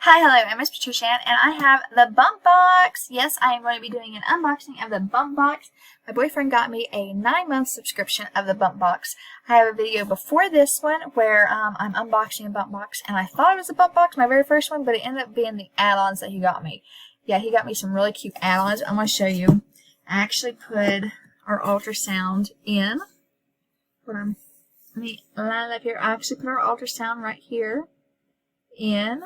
Hi, hello, I'm MzPatriciaAnn, and I have the bump box. Yes, I am going to be doing an unboxing of the bump box. My boyfriend got me a 9-month subscription of the bump box. I have a video before this one where I'm unboxing a bump box, and I thought it was a bump box, my very first one, but it ended up being the add-ons that he got me. Yeah, he got me some really cute add-ons. I'm going to show you. I actually put our ultrasound in. Let me line it up here. I actually put our ultrasound right here in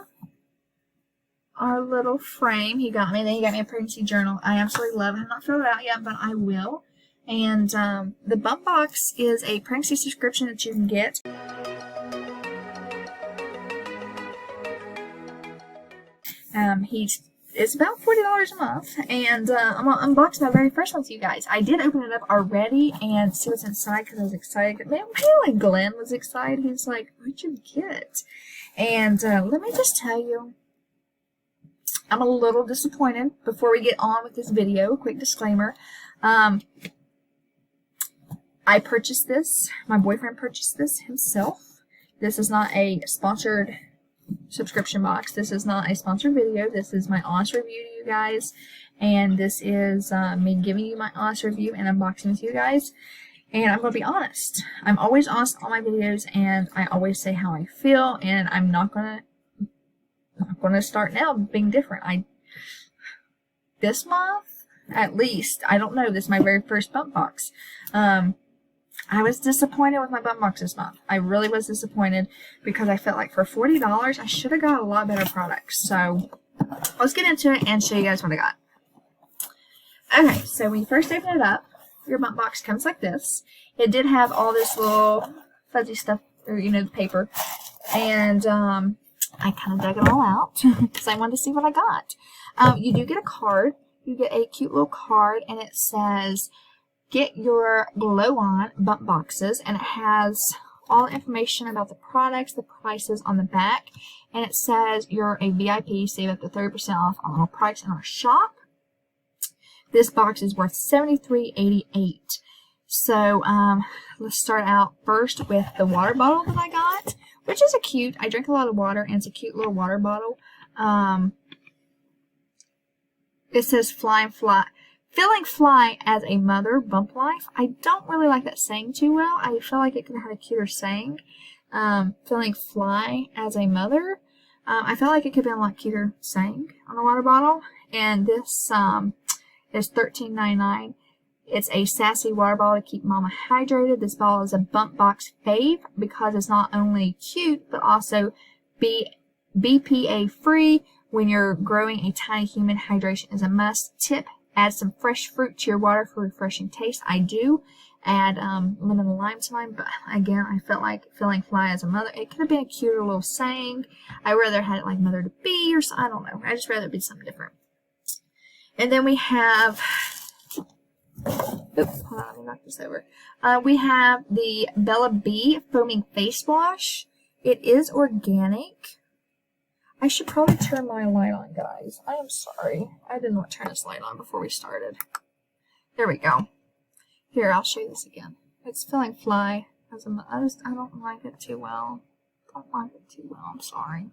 our little frame he got me. Then he got me a pregnancy journal. I absolutely love it. I have not filled it out yet, but I will. And the bump box is a pregnancy subscription that you can get. It's about $40 a month, and I'm going to unbox my very first one to you guys. I did open it up already and see what's inside because I was excited. Man, apparently Glenn was excited. He was like, "What'd you get?" And let me just tell you, I'm a little disappointed. Before we get on with this video, quick disclaimer. I purchased this. My boyfriend purchased this himself. This is not a sponsored subscription box. This is not a sponsored video. This is my honest review to you guys. And this is me giving you my honest review and unboxing to you guys. And I'm going to be honest. I'm always honest on my videos, and I always say how I feel, and I'm not going to start now being different. This month, at least, I don't know, this is my very first bump box. I was disappointed with my bump box this month. I really was disappointed because I felt like for $40, I should have got a lot better products. So let's get into it and show you guys what I got. Okay, so when you first open it up, your bump box comes like this. It did have all this little fuzzy stuff, or the paper, and I kind of dug it all out because I wanted to see what I got. You do get a card. You get a cute little card, and it says, "Get your blow-on bump boxes," and it has all the information about the products, the prices on the back, and it says you're a VIP, save up to 30% off on all products in our shop. This box is worth $73.88. So let's start out first with the water bottle that I got, which is I drink a lot of water, and it's a cute little water bottle. It says filling fly as a mother, bump life. I don't really like that saying too well. I feel like it could have had a cuter saying. Filling fly as a mother. I felt like it could have been a lot cuter saying on a water bottle. And this is $13.99. It's a sassy water bottle to keep mama hydrated. This bottle is a bump box fave because it's not only cute, but also BPA free. When you're growing a tiny human, hydration is a must. Tip: add some fresh fruit to your water for refreshing taste. I do add lemon and lime to mine, but again, I felt like filling fly as a mother. It could have been a cuter little saying. I rather had it like mother to be, or I don't know. I just rather it be something different. And then we have, oops, hold on, let me knock this over. We have the Bella Bee foaming face wash. It is organic. I should probably turn my light on, guys. I am sorry. I did not turn this light on before we started. There we go. Here, I'll show you this again. It's filling fly. I don't like it too well. I'm sorry.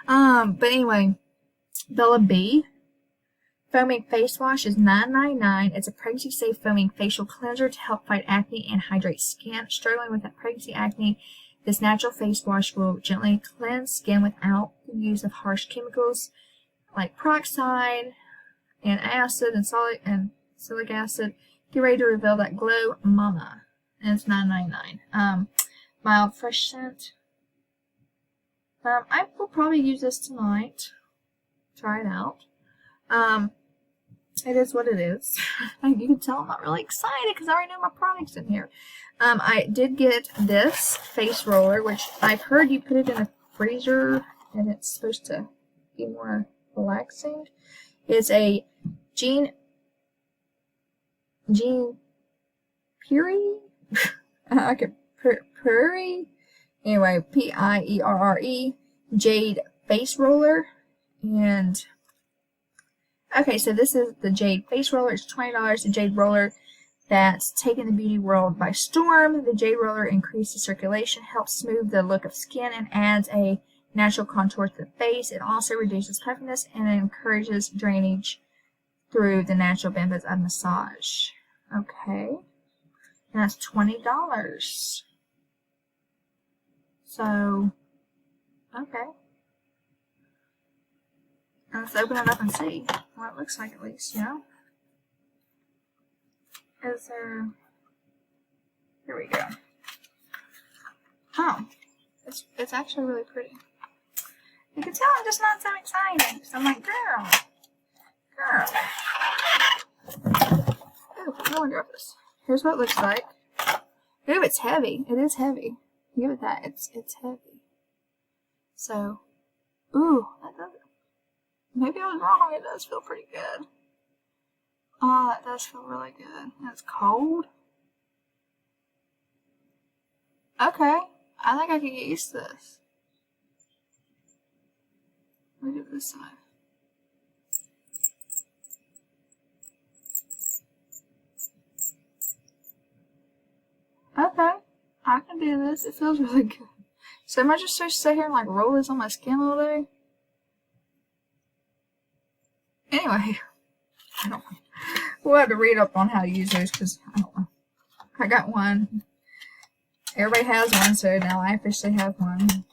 But anyway, Bella Bee foaming face wash is $9.99. It's a pregnancy-safe foaming facial cleanser to help fight acne and hydrate skin. Struggling with that pregnancy acne, this natural face wash will gently cleanse skin without the use of harsh chemicals like peroxide and acid and salicylic acid. Get ready to reveal that glow, mama. And it's $9.99. Mild fresh scent. I will probably use this tonight. Try it out. It is what it is. You can tell I'm not really excited because I already know my products in here. I did get this face roller, which I've heard you put it in a freezer and it's supposed to be more relaxing. It's a Jean Pierre? Pierre? Anyway, Pierre Jade face roller. And okay, so this is the Jade face roller. It's $20. The Jade roller that's taken the beauty world by storm. The Jade roller increases circulation, helps smooth the look of skin, and adds a natural contour to the face. It also reduces puffiness and encourages drainage through the natural benefits of massage. Okay. And that's $20. So, okay. Let's open it up and see what it looks like, at least, you know? Is there... Here we go. Oh, it's actually really pretty. You can tell I'm just not so excited. So I'm like, girl. Oh, I wonder if this... Here's what it looks like. Ooh, it's heavy. It is heavy. Give it that. It's heavy. So, ooh, that does... Maybe I was wrong. It does feel pretty good. Oh, that does feel really good. And it's cold. Okay. I think I can get used to this. Let me do this side. Okay. I can do this. It feels really good. So am I just supposed to sit here and like roll this on my skin all day? Anyway, I don't know. We'll have to read up on how to use those because I don't know. I got one. Everybody has one, so now I officially have one.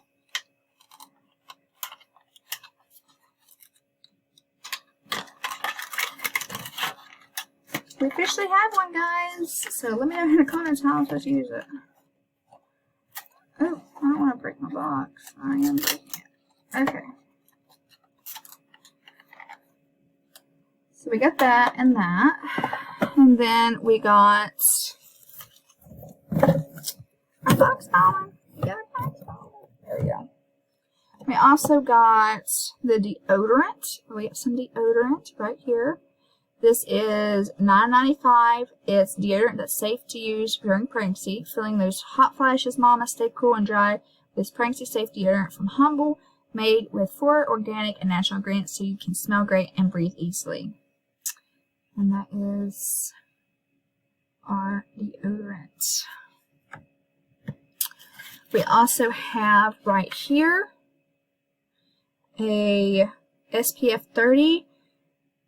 We officially have one, guys. So let me know in the comments how I'm supposed to use it. Oh, I don't want to break my box. I am breaking it. Okay. So we got that and that. And then we got our box falling. We got our box falling. There we go. We also got the deodorant. We got some deodorant right here. This is $9.95. It's deodorant that's safe to use during pregnancy. Feeling those hot flashes, mama. Stay cool and dry. This pregnancy safe deodorant from Humble, made with 4 organic and natural ingredients so you can smell great and breathe easily. And that is our deodorant. We also have right here a SPF 30.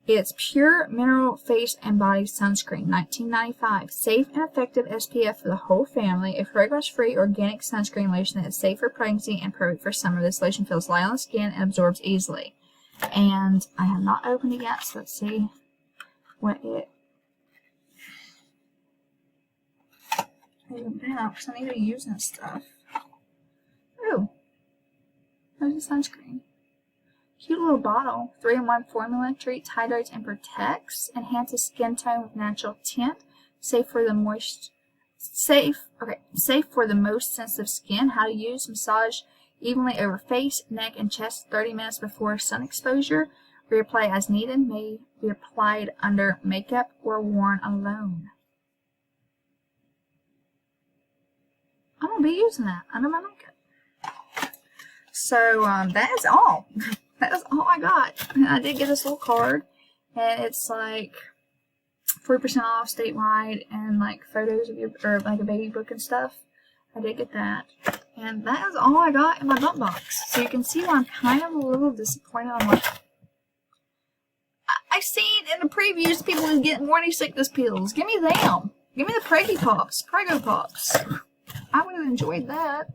It's pure mineral face and body sunscreen, $19.95. Safe and effective SPF for the whole family. A fragrance-free organic sunscreen lotion that is safe for pregnancy and perfect for summer. This lotion feels light on the skin and absorbs easily. And I have not opened it yet, so let's see what it isn't bad because I need to be using stuff. Ooh, there's a sunscreen. Cute little bottle. 3-in-1 formula. Treats, hydrates, and protects. Enhances skin tone with natural tint. Safe for the safe for the most sensitive skin. How to use: massage evenly over face, neck, and chest 30 minutes before sun exposure. Reapply as needed. May be applied under makeup or worn alone. I'm gonna be using that under my makeup. So that is all. That is all I got. And I did get this little card, and it's like 40% off statewide, and like photos of your, or like a baby book and stuff. I did get that, and that is all I got in my bump box. So you can see that I'm kind of a little disappointed. I'm like, I seen in the previews people was getting morning sickness pills. Give me them. Give me the Prego Pops. I would have enjoyed that.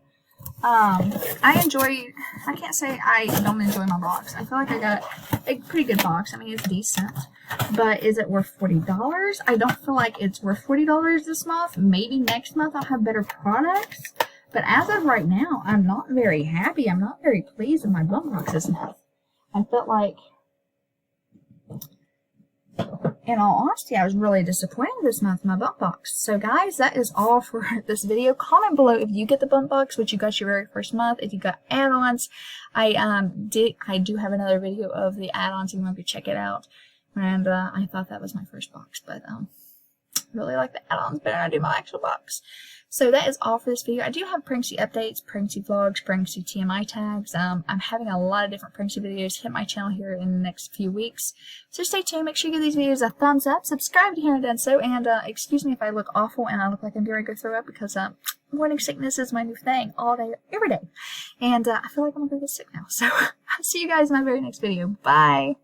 I can't say I don't enjoy my box. I feel like I got a pretty good box. I mean, it's decent. But is it worth $40? I don't feel like it's worth $40 this month. Maybe next month I'll have better products. But as of right now, I'm not very happy. I'm not very pleased with my bump box this month. I felt like, in all honesty, I was really disappointed this month in my bump box. So guys, that is all for this video. Comment below if you get the bump box, what you got your very first month, if you got add-ons. I do have another video of the add-ons if you want to check it out. And I thought that was my first box. But really like the add-ons better than I do my actual box. So that is all for this video. I do have pregnancy updates, pregnancy vlogs, pregnancy TMI tags. I'm having a lot of different pregnancy videos hit my channel here in the next few weeks. So stay tuned. Make sure you give these videos a thumbs up. Subscribe if you haven't done so. And excuse me if I look awful and I look like I'm going to go throw up because morning sickness is my new thing all day, every day. And I feel like I'm going to go get sick now. So I'll see you guys in my very next video. Bye.